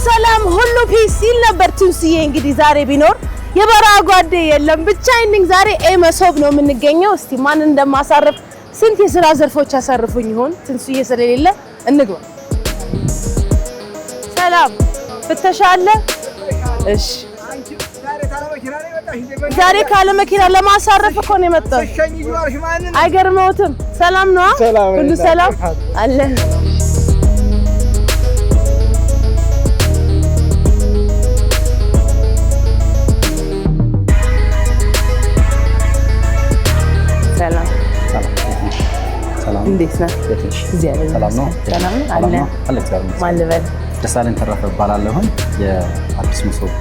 ሰላም ሁሉ ፒስ ይል ነበር ትንሱዬ። እንግዲህ ዛሬ ቢኖር የበራ ጓዴ የለም ብቻዬን ነኝ። ዛሬ መሶብ ነው የምንገኘው። እስቲ ማን እንደማሳርፍ ስንት የሥራ ዘርፎች ያሳርፉኝ ይሆን ትንሱዬ ስለሌለ እንግባ። ሰላም ፍተሻ አለ? እሺ ዛሬ ካለ መኪና ለማሳረፍ እኮ ነው የመጣው። አይገርመውትም? ሰላም ነው ሁሉ ሰላም አለ። ሰላም እንዴት ነህ? ሰላም ነው አለ። ማን ልበል? ደሳለኝ ተረፈ እባላለሁ። የአዲስ መሶብ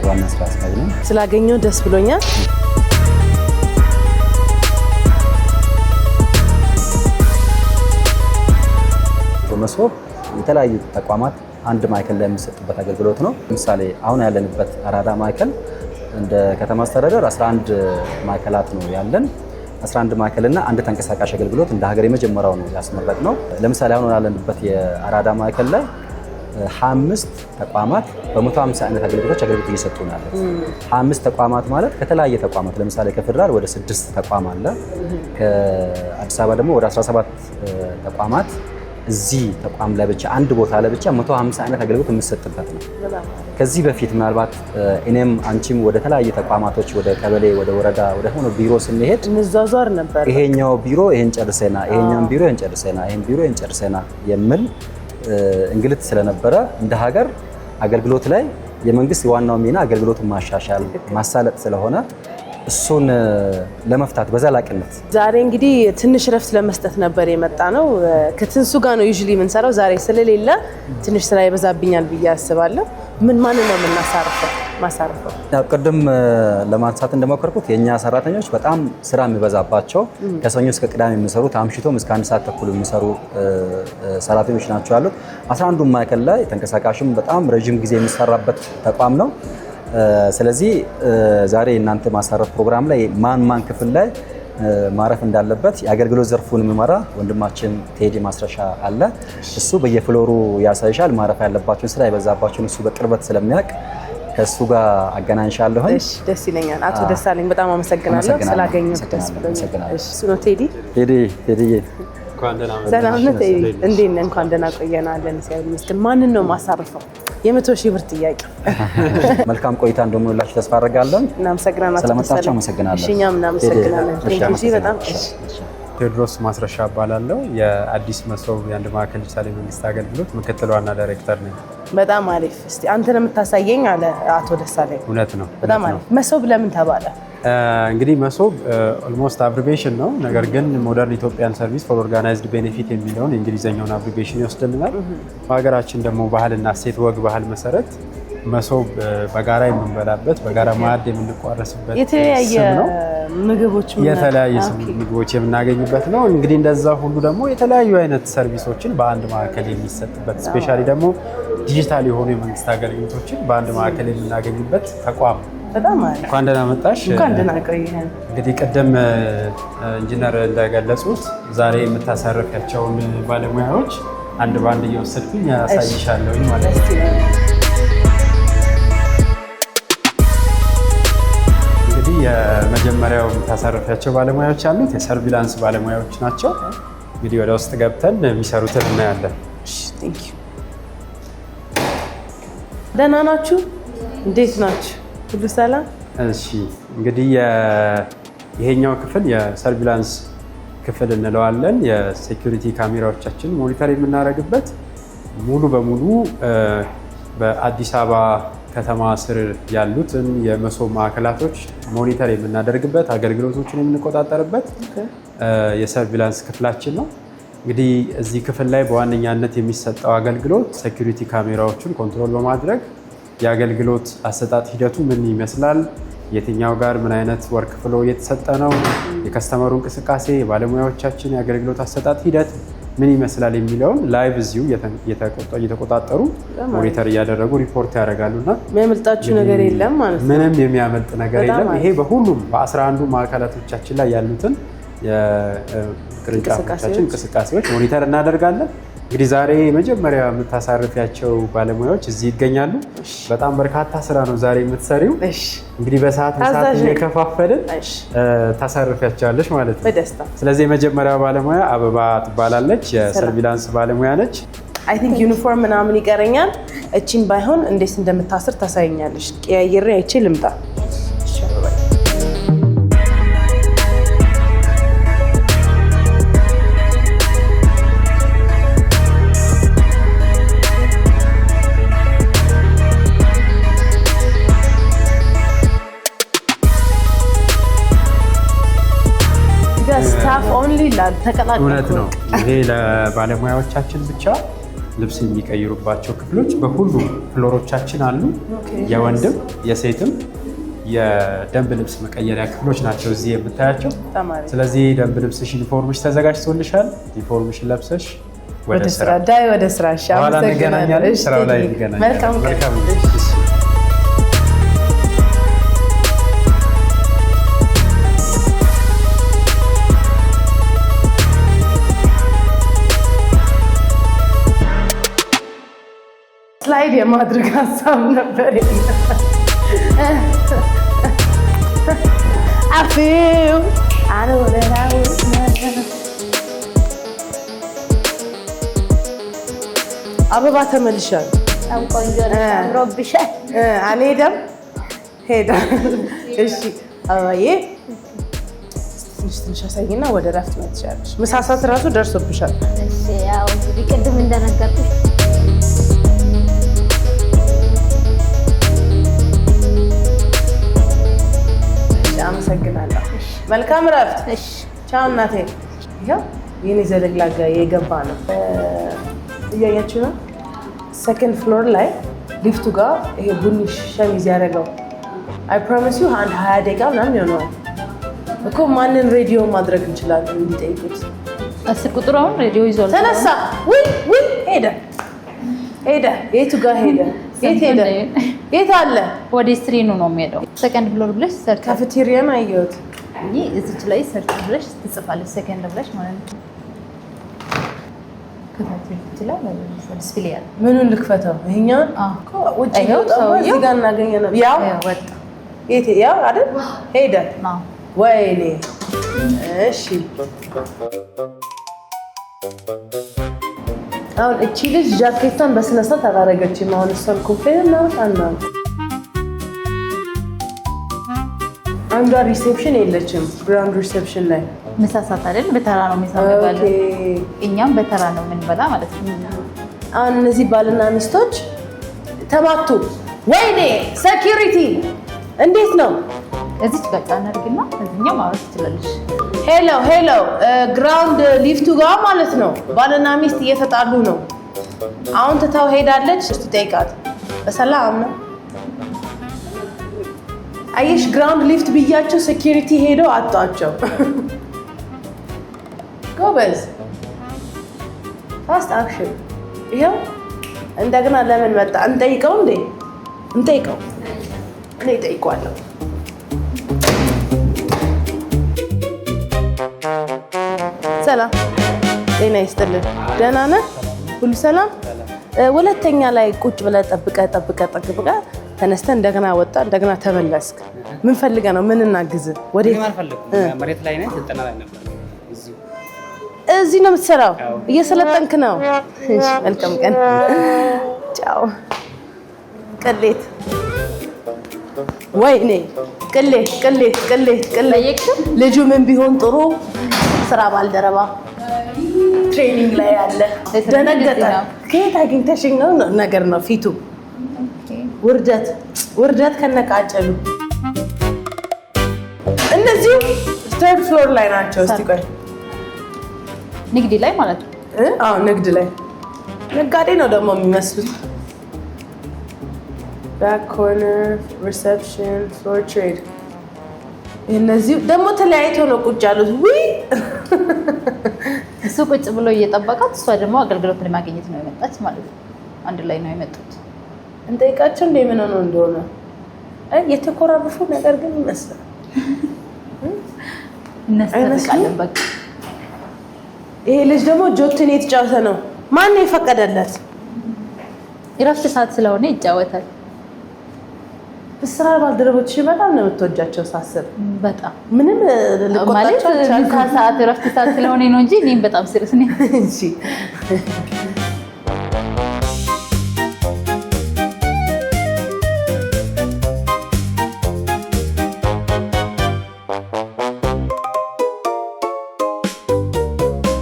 ዋና ስራ አስኪያጅ ነኝ። ስላገኘሁ ደስ ብሎኛል። መሶብ የተለያዩ ተቋማት አንድ ማዕከል ላይ የሚሰጥበት አገልግሎት ነው። ለምሳሌ አሁን ያለንበት አራዳ ማዕከል እንደ ከተማ አስተዳደር 11 ማዕከላት ነው ያለን። 11 ማዕከልና አንድ ተንቀሳቃሽ አገልግሎት እንደ ሀገር የመጀመሪያው ነው ያስመረቅነው። ለምሳሌ አሁን ያለንበት የአራዳ ማዕከል ላይ 25 ተቋማት በ150 አይነት አገልግሎቶች አገልግሎት እየሰጡ ነው ያሉት። 25 ተቋማት ማለት ከተለያየ ተቋማት ለምሳሌ ከፌደራል ወደ 6 ተቋም አለ። ከአዲስ አበባ ደግሞ ወደ 17 ተቋማት እዚህ ተቋም ላይ ብቻ አንድ ቦታ ላይ ብቻ 150 አይነት አገልግሎት የሚሰጥበት ነው። ከዚህ በፊት ምናልባት እኔም አንቺም ወደ ተለያየ ተቋማቶች ወደ ቀበሌ፣ ወደ ወረዳ፣ ወደ ሆነ ቢሮ ስንሄድ እንዛዛር ነበር። ይሄኛው ቢሮ ይሄን ጨርሰና፣ ይሄኛው ቢሮ ይሄን ጨርሰና፣ ይሄን ቢሮ ይሄን ጨርሰና የሚል እንግልት ስለነበረ እንደ ሀገር አገልግሎት ላይ የመንግስት ዋናው ሚና አገልግሎቱን ማሻሻል ማሳለጥ ስለሆነ እሱን ለመፍታት በዘላቂነት ዛሬ እንግዲህ ትንሽ ረፍት ለመስጠት ነበር የመጣ ነው። ከትንሱ ጋር ነው ዩዥሊ የምንሰራው። ዛሬ ስለሌለ ትንሽ ስራ ይበዛብኛል ብዬ አስባለሁ። ማን ነው የምናሳርፈው? ማሳርፈው ቅድም ለማንሳት እንደሞከርኩት የኛ ሰራተኞች በጣም ስራ የሚበዛባቸው ከሰኞ እስከ ቅዳሜ የሚሰሩት አምሽቶም እስከ 1 ሰዓት ተኩል የሚሰሩ ሰራተኞች ናቸው ያሉት። 11ዱም ማዕከል ላይ ተንቀሳቃሽም በጣም ረጅም ጊዜ የሚሰራበት ተቋም ነው። ስለዚህ ዛሬ እናንተ ማሳረፍ ፕሮግራም ላይ ማን ክፍል ላይ ማረፍ እንዳለበት የአገልግሎት ዘርፉን የሚመራ ወንድማችን ቴዲ ማስረሻ አለ። እሱ በየፍሎሩ ያሳይሻል። ማረፍ ያለባቸውን ስራ የበዛባቸውን እሱ በቅርበት ስለሚያውቅ ከእሱ ጋር አገናኝሻለሁ። እሺ ደስ ይለኛል። አቶ ደሳለኝ በጣም አመሰግናለሁ ስላገኘሁ ደስ ብሎኛል። እሺ እሱ ነው ቴዲ። ሰላም ነው ቴዲ፣ እንዴት ነህ? እንኳን ደህና ቆየናለን። ሲያዩን ምስኪን ማንን ነው ማሳርፈው? የ100,000 ብር ጥያቄ። መልካም ቆይታ እንደምንላችሁ ተስፋ አደርጋለሁ። እናመሰግናለን ስለመጣችሁ አመሰግናለሁ። እሺ እኛም እናመሰግናለን። ቴንኪው በጣም እሺ። ቴዎድሮስ ማስረሻ እባላለሁ። የአዲስ መሶብ የአንድ ማዕከል ዲጂታል መንግስት አገልግሎት ምክትል ዋና ዳይሬክተር ነኝ። በጣም አሪፍ። እስቲ አንተን የምታሳየኝ አለ አቶ ደሳለኝ። እውነት ነው። በጣም አሪፍ። መሶብ ለምን ተባለ? እንግዲህ መሶብ ኦልሞስት አብሪቬሽን ነው። ነገር ግን ሞደርን ኢትዮጵያን ሰርቪስ ፎር ኦርጋናይዝድ ቤኔፊት የሚለውን የእንግሊዝኛውን አብሪቬሽን ይወስድልናል። በሀገራችን ደግሞ ባህልና እሴት ወግ ባህል መሰረት መሶብ በጋራ የምንበላበት በጋራ ማዕድ የምንቋረስበት የተለያየ ምግቦች የምናገኝበት ነው። እንግዲህ እንደዛ ሁሉ ደግሞ የተለያዩ አይነት ሰርቪሶችን በአንድ ማዕከል የሚሰጥበት ስፔሻሊ ደግሞ ዲጂታል የሆኑ የመንግስት አገልግሎቶችን በአንድ ማዕከል የምናገኝበት ተቋም። በጣም አሪፍ። እንኳን ደህና መጣሽ። እንኳን ደህና ቆየህ። እንግዲህ ቅድም ኢንጂነር እንደገለጹት ዛሬ የምታሳርፊያቸውን ባለሙያዎች አንድ ባንድ እየወሰድኩኝ ያሳይሻለሁ ማለት ነው። እንግዲህ የመጀመሪያው የምታሳርፊያቸው ባለሙያዎች ያሉት የሰርቪላንስ ባለሙያዎች ናቸው። እንግዲህ ወደ ውስጥ ገብተን የሚሰሩትን እናያለን። ደህና ናችሁ? እንዴት ናችሁ? ሁሉ ሰላም? እሺ እንግዲህ ይሄኛው ክፍል የሰርቪላንስ ክፍል እንለዋለን። የሴኩሪቲ ካሜራዎቻችን ሞኒተር የምናደርግበት ሙሉ በሙሉ በአዲስ አበባ ከተማ ስር ያሉትን የመሶብ ማዕከላቶች ሞኒተር የምናደርግበት አገልግሎቶችን የምንቆጣጠርበት የሰርቪላንስ ክፍላችን ነው። እንግዲህ እዚህ ክፍል ላይ በዋነኛነት የሚሰጠው አገልግሎት ሴኩሪቲ ካሜራዎችን ኮንትሮል በማድረግ የአገልግሎት አሰጣጥ ሂደቱ ምን ይመስላል፣ የትኛው ጋር ምን አይነት ወርክ ፍሎ እየተሰጠ ነው፣ የከስተመሩ እንቅስቃሴ፣ የባለሙያዎቻችን የአገልግሎት አሰጣጥ ሂደት ምን ይመስላል የሚለውን ላይቭ እዚሁ እየተቆጣጠሩ ሞኒተር እያደረጉ ሪፖርት ያደርጋሉና የሚያመልጣችሁ ነገር የለም ማለት ነው። ምንም የሚያመልጥ ነገር የለም። ይሄ በሁሉም በ11ዱ ማዕከላቶቻችን ላይ ያሉትን የቅርንጫፎቻችን እንቅስቃሴዎች ሞኒተር እናደርጋለን። እንግዲህ ዛሬ መጀመሪያ የምታሳርፊያቸው ባለሙያዎች እዚህ ይገኛሉ። በጣም በርካታ ስራ ነው ዛሬ የምትሰሪው። እንግዲህ በሰዓት እየከፋፈልን ታሳርፊያቸዋለሽ ማለት ነው በደስታ። ስለዚህ የመጀመሪያው ባለሙያ አበባ ትባላለች። የሰርቪላንስ ባለሙያ ነች። አይ ቲንክ ዩኒፎርም ምናምን ይቀረኛል። እቺን ባይሆን እንዴት እንደምታስር ታሳይኛለሽ። ቀያየሬ አይቼ ልምጣ። ስታፍ ኦንሊ ተቀላቀሉ። እውነት ነው። ይሄ ለባለሙያዎቻችን ብቻ ልብስ የሚቀይሩባቸው ክፍሎች በሁሉም ፍሎሮቻችን አሉ። የወንድም የሴትም የደንብ ልብስ መቀየሪያ ክፍሎች ናቸው እዚህ የምታያቸው። ስለዚህ ደንብ ልብስሽ ዩኒፎርምሽ ተዘጋጅቶልሻል። ዩኒፎርምሽን ለብሰሽ ወደ ስራ ዳይ ወደ ስራ በኋላ እንገናኛለን። ስራው ላይ እንገናኛለን። መልካም ስላይድ የማድረግ ሀሳብ ነበር። አፊው አበባ ተመልሻል። ቆንጆ አምሮብሻል። አልሄደም ሄደ። እሺ አበባዬ ትንሽ አሳይና ወደ እረፍት መጥቻለሽ። ምሳ ሰዓት እራሱ ደርሶብሻል። እሺ ያው እንግዲህ ቅድም እንደነገርኩሽ አመሰግናለሁ። መልካም እረፍት። ቻው እናቴ። ይኸው የኔ ዘለግላጋ የገባ ነው። እያያችሁ ነው። ሰከንድ ፍሎር ላይ ሊፍቱ ጋር ይሄ ቡኒ ሸሚዝ ያደረገው አይ ፕሮሚስ ዩ አንድ 20 ደቂቃ ምናምን ይሆነዋል እኮ። ማንን ሬዲዮ ማድረግ እንችላለን እንዲጠይቁት። 10 ቁጥሩ አሁን ሬዲዮ ይዟል። ተነሳ። ውይ ሄደ። የቱ ጋር ሄደ? የት ሄደ? የት አለ? ወደ ስትሪኑ ነው የሚሄደው። ሰከንድ ፍሎር ብለሽ ሰርች ካፌቴሪያን አየሁት። ይሄ እዚች ላይ ሰርች ብለሽ ትጽፋለሽ። ሰከንድ ብለሽ ማለት ነው። ከታች ይችላል ዲስፕሌይ ያለ ምኑን ልክፈተው? ይሄኛውን እኮ ውጪ ነው እዚህ ጋር እናገኘነው። ያው ወጣ። የት ያው አይደል? ሄደ። ወይኔ እሺ። አሁን እቺ ልጅ ጃኬቷን በስነ ስርዓት አላደረገችም። አሁን እሷን ኮምፕሌን ነው ታናም አንዷ ሪሴፕሽን የለችም። ግራውንድ ሪሴፕሽን ላይ ምሳሳት አይደል? በተራ ነው የሚሰራው። እኛም በተራ ነው የምንበላ ማለት ነው። አሁን እነዚህ ባልና ሚስቶች ተማቱ። ወይኔ ሴኩሪቲ እንዴት ነው? እዚች ጋር ጫን አድርግና እዚህኛው ማውራት ትችላለሽ። ሄሎ ግራውንድ ሊፍቱ ጋር ማለት ነው። ባልና ሚስት እየተጣሉ ነው። አሁን ትታው ሄዳለች። እስቲ ጠይቃት። በሰላም ነው? አየሽ ግራውንድ ሊፍት ብያቸው ሴኩሪቲ ሄደው አጣቸው። ጎበዝ ፋስት አክሽን። ይኸው እንደገና ለምን መጣ? እንጠይቀው እንዴ? እንጠይቀው። እኔ እጠይቀዋለሁ። ሰላም ጤና ይስጥልን። ደህና ነህ? ሁሉ ሰላም? ሁለተኛ ላይ ቁጭ ብለህ ጠብቀህ ተነስተህ እንደገና ወጣ እንደገና ተመለስክ። ምን ፈልገህ ነው? ምን እናግዝ? ወዴት? መሬት ላይ ነኝ። ስልጠና ላይ ነበር። እዚህ ነው የምትሰራው? እየሰለጠንክ ነው? እሺ፣ መልካም ቀን። ቻው። ቅሌት ወይኔ ቅሌት። ልጁ ምን ቢሆን ጥሩ ስራ ባልደረባ ትሬኒንግ ላይ ያለ ደነገጠ። ከየት አግኝተሽኝ ነው ነገር ነው ፊቱ። ውርደት ከነቃጨሉ። እነዚህ ተርድ ፍሎር ላይ ናቸው። እስቲ ቆይ ንግድ ላይ ማለት ነው። አዎ ንግድ ላይ ነጋዴ ነው ደግሞ የሚመስሉት። ባክ ኮርነር ሪሴፕሽን ፍሎር ትሬድ። እነዚህ ደግሞ ተለያይተው ነው ቁጭ ያሉት። ውይ እሱ ቁጭ ብሎ እየጠበቃት እሷ ደግሞ አገልግሎት ለማግኘት ነው የመጣች ማለት ነው። አንድ ላይ ነው የመጡት። እንጠይቃቸው እንደ ምን ነው እንደሆነ የተኮራረፉ ነገር ግን ይመስላል። እናስተካክላለን በቃ። ይሄ ልጅ ደግሞ ጆትን የተጫወተ ነው። ማን ነው የፈቀደለት? የእረፍት ሰዓት ስለሆነ ይጫወታል። በስራ ባልደረቦችሽ በጣም ነው የምትወጃቸው ሳስብ። በጣም ምንም ማለት ልቆጣቸው ሰዓት እረፍት ሰዓት ስለሆነ ነው እንጂ እኔም በጣም ሲሪየስ ነኝ። እንጂ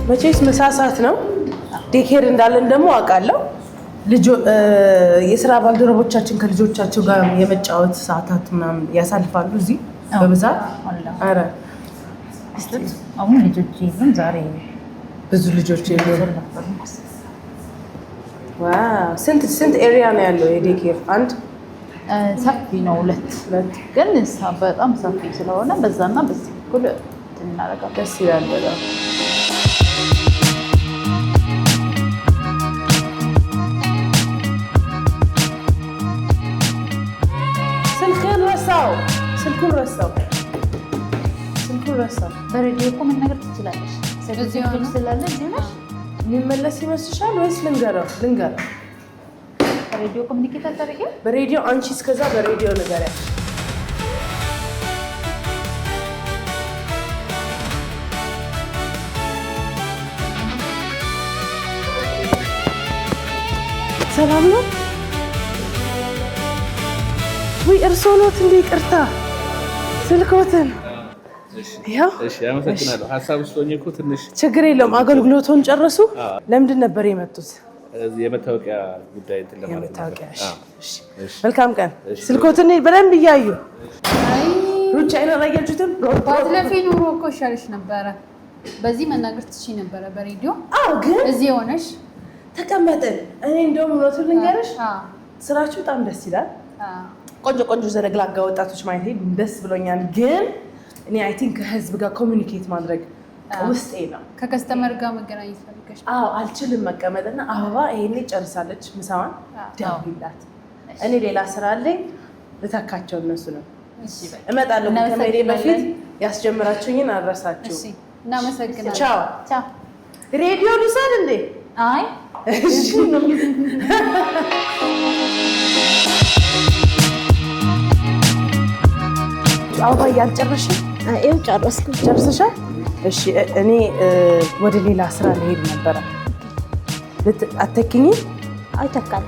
መቼስ ምሳ ሰዓት ነው። ዴኬር እንዳለን ደግሞ አውቃለሁ። የስራ ባልደረቦቻችን ከልጆቻቸው ጋር የመጫወት ሰዓታት ምናምን ያሳልፋሉ እዚህ በብዛት። አረ አሁን ልጆች ይሉን ዛሬ ብዙ ልጆች ይሉን። ዋው ስንት ኤሪያ ነው ያለው የዴኬር? አንድ ሰፊ ነው፣ ሁለት ግን በጣም ሰፊ ስለሆነ በዛና በዚህ እኩል እናደርጋለን። ደስ ይላል በጣም። ስልኩን ረሳው። በሬዲዮ እኮ መናገር ትችላለሽ። ስለዚህ ስላለ ሆነሽ የሚመለስ ይመስልሻል ወይስ ልንገረው? በሬዲዮ ኮሙኒኬት አታደርጊም? በሬዲዮ አንቺ እስከዛ በሬዲዮ ንገሪያት። ሰላም ነው ወይ? እርሶ ኖት እንዴ? ይቅርታ ስልኮትን። እሺ አመሰግናለሁ። ሀሳብ ውስጥ ሆኜ እኮ ትንሽ ችግር የለውም። አገልግሎቱን ጨረሱ? ለምንድን ነበር የመጡት? የመታወቂያ ጉዳይ እንትን ለማለት ነው። የመታወቂያ። እሺ መልካም ቀን። ስልኮትን በደንብ እያዩ ሩጫ አይነራያችሁትም? ባትለፊ ኑሮ እኮ ይሻልሽ ነበረ። በዚህ መናገር ትችይ ነበረ በሬዲዮ። አዎ ግን እዚህ ሆነሽ ተቀመጥን። እኔ እንደውም እውነቱን ልንገርሽ ስራችሁ በጣም ደስ ይላል። ቆንጆ ዘረግላጋ ወጣቶች ማየት ደስ ብሎኛል። ግን እኔ አይ ቲንክ ከህዝብ ጋር ኮሚኒኬት ማድረግ ውስጤ ነው። ከከስተመር ጋር መገናኘት ፈልገሽ? አዎ አልችልም መቀመጥና አበባ ይሄኔ ጨርሳለች ምሳዋን ደውይላት። እኔ ሌላ ስራ አለኝ ልተካቸው እነሱ ነው። እመጣለሁ። ከመሄዴ በፊት ያስጀምራችሁኝን አልረሳችሁ። እናመሰግናለን። ቻው። ሬዲዮ ልውሰድ እንዴ? አይ እሺ አበባ ያልጨረሽም? ይኸው ጨረስኩ። ጨርሰሻል? እሺ እኔ ወደ ሌላ ስራ ልሄድ ነበረ። አትተኪኝ? አይተካል።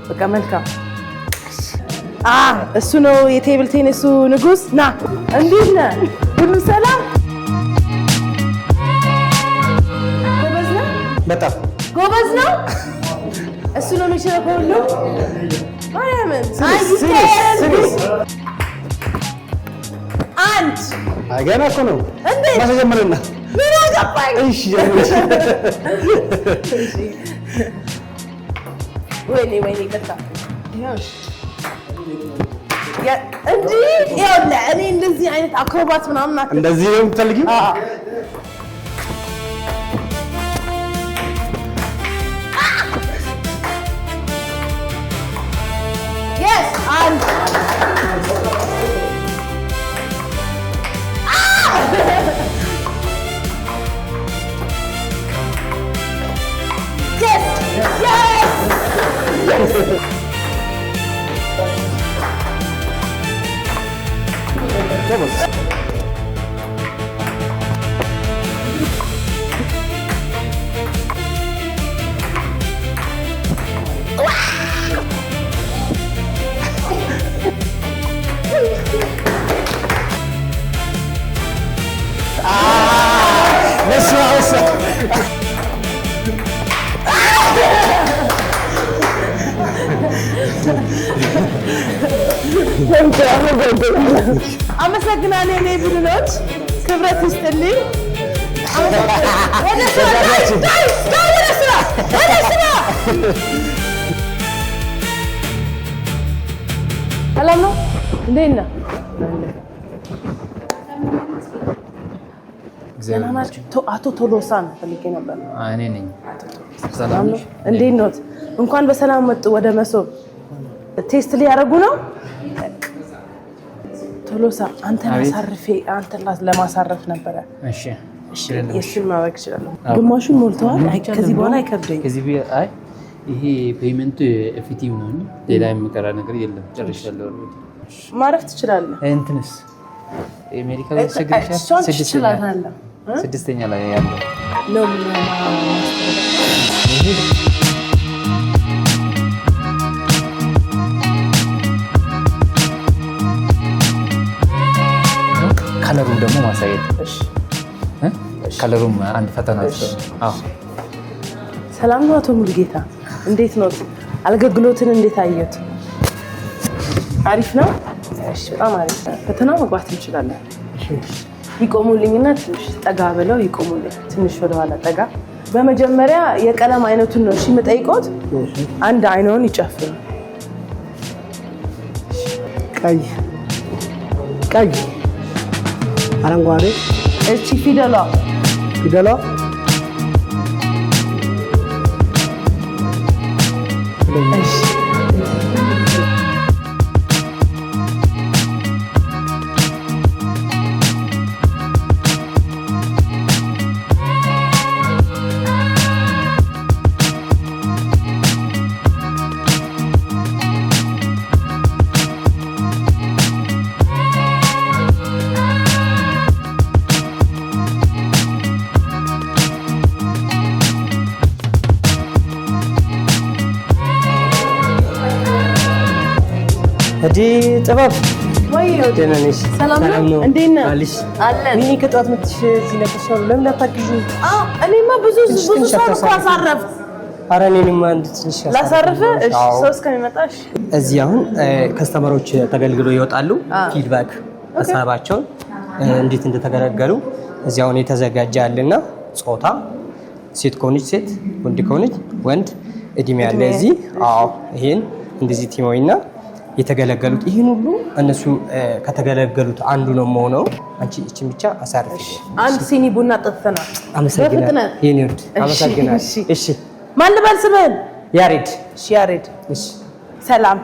በቃ መልካም። እሱ ነው የቴብል ቴኒሱ ንጉስ። ና እንዴት ነህ? ሁሉ ሰላም? ጎበዝ ነው? በጣም ጎበዝ ነው። እሱ ነው የሚችለው ከሁሉ። ማርያምን አንድ ገና እኮ ነው። እንዴት ማስጀመርና ምን አገባኝ? እሺ ጀምር። ወይኔ ይቅርታ። እንጂ ይኸውልህ እኔ እንደዚህ አይነት አክሮባት ምናምን እንደዚህ ነው የምትፈልጊው? Yes, and Vamos. አመሰግናለሁ። እኔ ቡድኖች ክብረት ይስጥልኝ። ወደ ስራ ሰላም ነው። እንዴት ነህ? ደህና ናችሁ? አቶ ቶሎሳን ፈልጌ ነበር። እኔ ነኝ። ሰላም ነው። እንዴት ኖት? እንኳን በሰላም መጡ ወደ መሶብ። ቴስት ሊያደርጉ ነው። ቶሎሳ አንተን ለማሳረፍ ነበረ። እሺ እሺ የሱን ማድረግ ይችላል ግማሹን ሞልተዋል ከዚህ በኋላ አይከብደኝ ከዚህ አይ ይሄ ፔመንት ኤፍቲቭ ነው ሌላ የሚቀራ ነገር የለም ጨርሻለሁ ማረፍ ትችላለህ እንትንስ ሜዲካል ሴክሬታሪ ስድስተኛ ላይ ያለው ነው ከለሩን ደግሞ ማሳየት እሺ ከለሩም አንድ ፈተና ነው አዎ ሰላም ነው አቶ ሙሉጌታ እንዴት ነው አገልግሎትን እንዴት አየት አሪፍ ነው እሺ በጣም አሪፍ ነው ፈተና መግባት እንችላለን ይቆሙልኝና ትንሽ ጠጋ ብለው ይቆሙልኝ ትንሽ ወደ ኋላ ጠጋ በመጀመሪያ የቀለም አይነቱን ነው እሺ መጠይቆት አንድ አይኖን ይጨፍሩ ቀይ ቀይ አረንጓዴ እቺ ፊደሏ እሺ እዲ ጥበብ ወይዬ ደነነሽ ሰላም ነው እንዴት ነህ አልሽ አለን ምን ከጧት መጥሽ እዚህ ለተሰሩ ለምን ላታግዢ እኔማ ብዙ ሰው እኮ አሳረፍ ኧረ እኔንም አንድ ትንሽ ላሳረፈ እሺ ሶስት ከመጣሽ እዚህ አሁን ከስተመሮች ተገልግሎ ይወጣሉ ፊድባክ ሐሳባቸውን እንዴት እንደተገለገሉ እዚህ አሁን የተዘጋጀ አለና ጾታ ሴት ከሆነች ሴት ወንድ ከሆነች ወንድ እድሜ ያለ እዚህ ይሄን እንደዚህ ቲሞይና የተገለገሉት ይሄን ሁሉ እነሱ ከተገለገሉት አንዱ ነው የሆነው አንቺ እቺን ብቻ አሳርፊ አንድ ሲኒ ቡና ጠጥተና አመሰግናለሁ የኔ ወድ አመሰግናለሁ እሺ ማን ልበል ስምህን ያሬድ እሺ ያሬድ እሺ ሰላም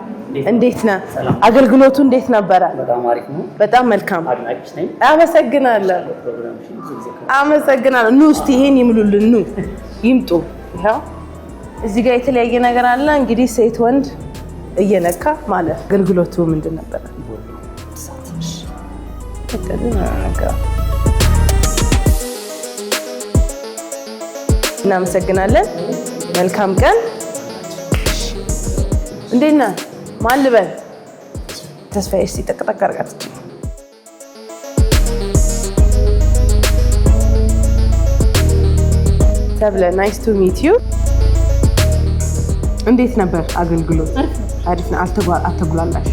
እንዴት ነህ አገልግሎቱ እንዴት ነበር በጣም አሪፍ ነው በጣም መልካም አድናቂሽ ነኝ አመሰግናለሁ ኑ እስቲ ይሄን ይምሉልን ኑ ይምጡ ያው እዚህ ጋር የተለያየ ነገር አለ እንግዲህ ሴት ወንድ እየነካ ማለት አገልግሎቱ ምንድን ነበር እናመሰግናለን መልካም ቀን እንዴት ነህ ማን ልበል ተስፋዬ እስቲ ጠቅጠቅ አድርጋት ተብለ ናይስ ቱ ሚት ዩ እንዴት ነበር አገልግሎት አሪፍ ነው አልተጉላላሽ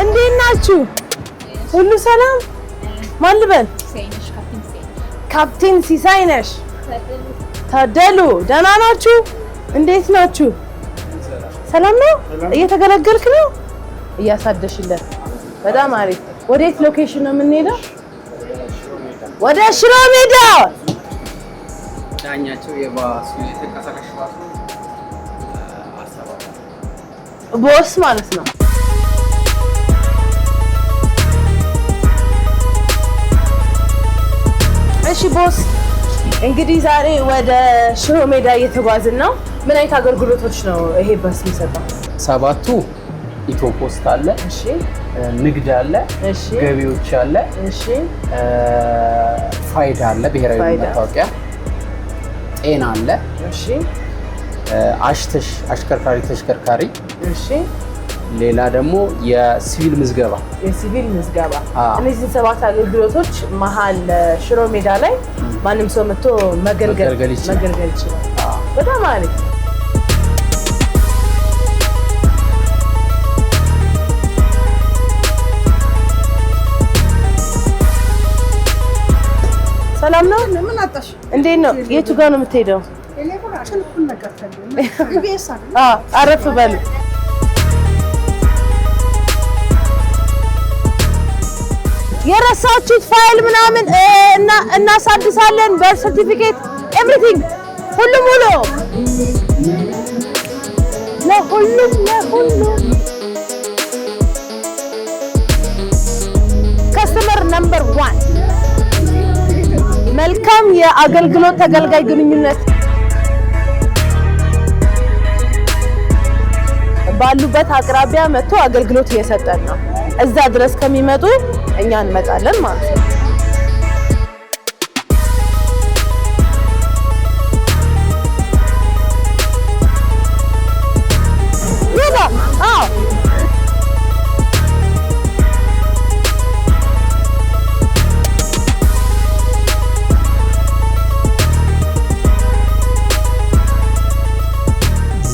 እንዴት ናችሁ ሁሉ ሰላም ማን ልበል ካፕቴን ሲሳይ ነሽ ታደሉ ደህና ናችሁ እንዴት ናችሁ ሰላም ነው እየተገለገልክ ነው እያሳደሽለት በጣም አሪፍ ወዴት ሎኬሽን ነው የምንሄደው ወደ ሽሮ ሜዳ ዳኛቸው የባሱ የተንቀሳቃሽ ባሱ ቦስ ማለት ነው እሺ ቦስ እንግዲህ ዛሬ ወደ ሽሮ ሜዳ እየተጓዝን ነው ምን አይነት አገልግሎቶች ነው ይሄ ባስ የሚሰጠው ሰባቱ ኢትዮ ፖስት አለ እሺ ንግድ አለ እሺ ገቢዎች አለ እሺ ፋይዳ አለ ብሔራዊ መታወቂያ ጤና አለ እሺ ተሽከርካሪ እሺ ሌላ ደግሞ የሲቪል ምዝገባ እነዚህ ሰባት አገልግሎቶች መሀል ሽሮ ሜዳ ላይ ማንም ሰው መጥቶ መገልገል ይችላል በጣም አሪፍ ሰላም ነው ምን አጣሽ እንዴት ነው የቱ ጋር ነው የምትሄደው አረፍ በል የረሳችሁት ፋይል ምናምን እናሳድሳለን። በርዝ ሰርቲፊኬት ኤቭሪቲንግ ሁሉም ለሁሉም ከስተመር ነምበር 1 መልካም የአገልግሎት ተገልጋይ ግንኙነት ባሉበት አቅራቢያ መጥቶ አገልግሎት እየሰጠን ነው። እዛ ድረስ ከሚመጡ እኛ እንመጣለን ማለት ነው።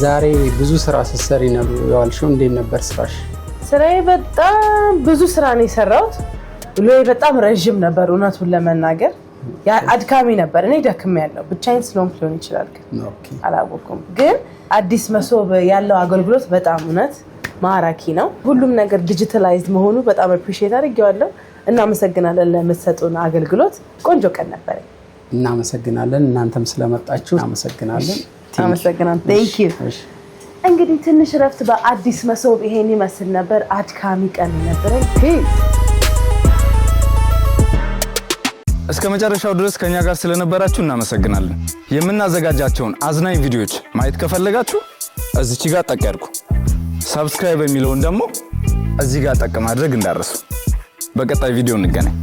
ዛሬ ብዙ ስራ ስትሰሪ ነው የዋልሽው። እንዴት ነበር ስራሽ? ስራዬ በጣም ብዙ ስራ ነው የሰራሁት። ውሎዬ በጣም ረጅም ነበር እውነቱን ለመናገር አድካሚ ነበር። እኔ ደክሜያለሁ ብቻዬን ስለሆንኩ ሊሆን ይችላል ግን አላወኩም። ግን አዲስ መሶብ ያለው አገልግሎት በጣም እውነት ማራኪ ነው። ሁሉም ነገር ዲጂታላይዝድ መሆኑ በጣም አፕሪሺየት አድርጌዋለሁ። እናመሰግናለን ለምትሰጡን አገልግሎት። ቆንጆ ቀን ነበር። እናመሰግናለን። እናንተም ስለመጣችሁ እናመሰግናለን። Thank you. እንግዲህ ትንሽ ረፍት በአዲስ መሶብ ይሄን ይመስል ነበር። አድካሚ ቀን ነበር። እስከ መጨረሻው ድረስ ከኛ ጋር ስለነበራችሁ እናመሰግናለን። የምናዘጋጃቸውን አዝናኝ ቪዲዮዎች ማየት ከፈለጋችሁ እዚች ጋር ጠቅ ያድርጉ። ሰብስክራይብ የሚለውን ደግሞ እዚህ ጋር ጠቅ ማድረግ እንዳትረሱ። በቀጣይ ቪዲዮ እንገናኝ።